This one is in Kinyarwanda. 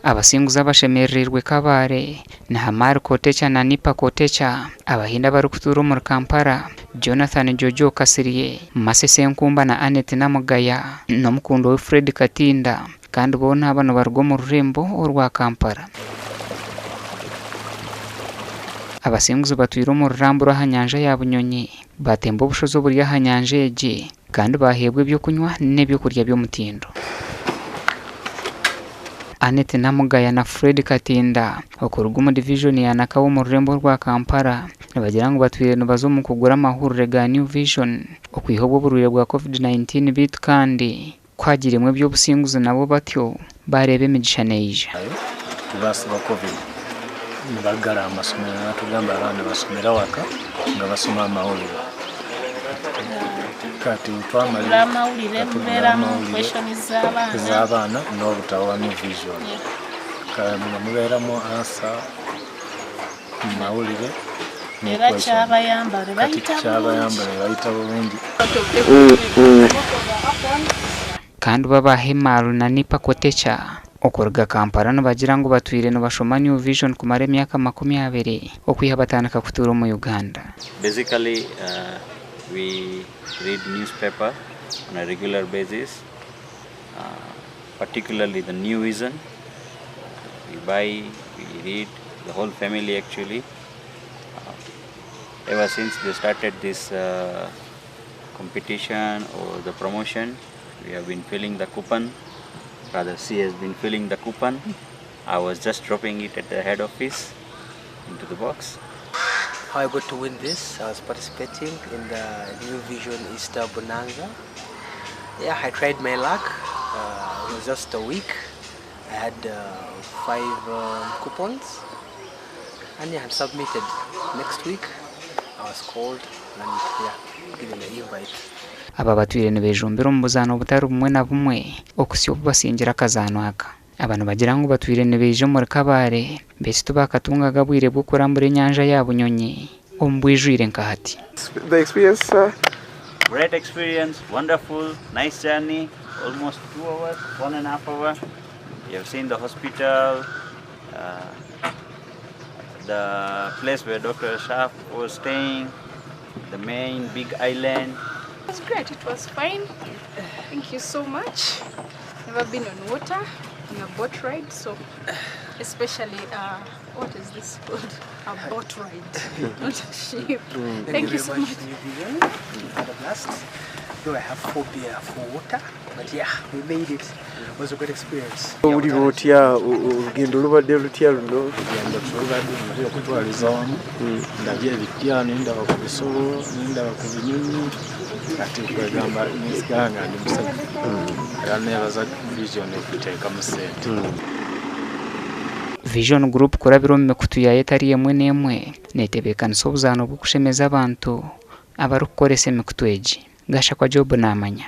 abasinguza bashemererwe Kabale na Hamar Kotecha na Nipa Kotecha abahinda bari kutura muri Kampala Jonathan Jojo Kasiriye Masese Nkumba na Annette Namugaya no mukundo we Fred Katinda kandi bona abana barwo mu rurembo rwa Kampala. Abasinguza batwira mu rurambura hanyanja ya Bunyonyi batemba ubushozo buri hanyanja yeje kandi bahebwe byo kunywa n'ebyo kurya byo mutindo. Annette Namugaya na Fred Katinda okurwa mu division ya nakawo mu rurembo rwa Kampala bagira ngo batwire no bazo mu kugura amahurure ga New Vision okwihobwo burure bwa COVID-19 bit kandi kwagiremwe byo businguza nabo batyo barebe imigisha neije tubasaba COVID bagara amasomero tugamba abana basomera waka nga basoma amahurure kati twamala amahurure mubera mu question z'abana n'obutawa New Vision kandi mubera mu ansa amahurure era kyabayambale bayita bulungi kandi babahemaru na Nipa Kotecha okorga Kampala no bagira ngo batwire no bashoma New Vision kumara emyaka 20 okwiha batandika kutura mu Uganda. Basically we read newspaper on a regular basis, particularly the New Vision. We read, the whole family actually. Ever since they started this competition or the promotion, we have been filling the coupon. Rather, she has been filling the coupon. I was just dropping it at the head office into the box. How I got to win this, I was participating in the New Vision Easter Bonanza. Yeah, I tried my luck. It was just a week. I had 5 coupons and yeah, I submitted. Next week I was called and yeah, given an invite. Aba batwire ne bejumbira umubuzano butari bumwe na bumwe okusyo basingira kazano aka abantu bagira ngo batwire ne beje muri Kabale bese tubakatunga gabwire bwo kurambura nyanja ya Bunyonyi ombwijwire nkahati. The experience Great experience, wonderful, nice journey, almost 2 hours, 1.5 hours. You have seen the hospital, the place where Dr. Shaf was staying, the main big island. It was great, it was fine. Thank you so much. Never been on water, on a boat ride, so especially, what is this called? A boat ride, not a ship. Thank you so much. Had a blast. Though I have phobia for water, but yeah, we made it. It was a great experience. uri rutya urugendo rubade rutya runo kugenda tubadde kutwaliza wamu ndabye ebitya nenda bakubisoro nenda bakubinyonyi ati kwegamba nisiganga ndi musajja era nebaza Vision okuteeka mu sente. Vision Group kurabiro mmekutu ya etari yemwe nemwe netebekanisa obuzano bwo kushemeza abantu abarukorese emikutu egi gasha kwa Job namanya.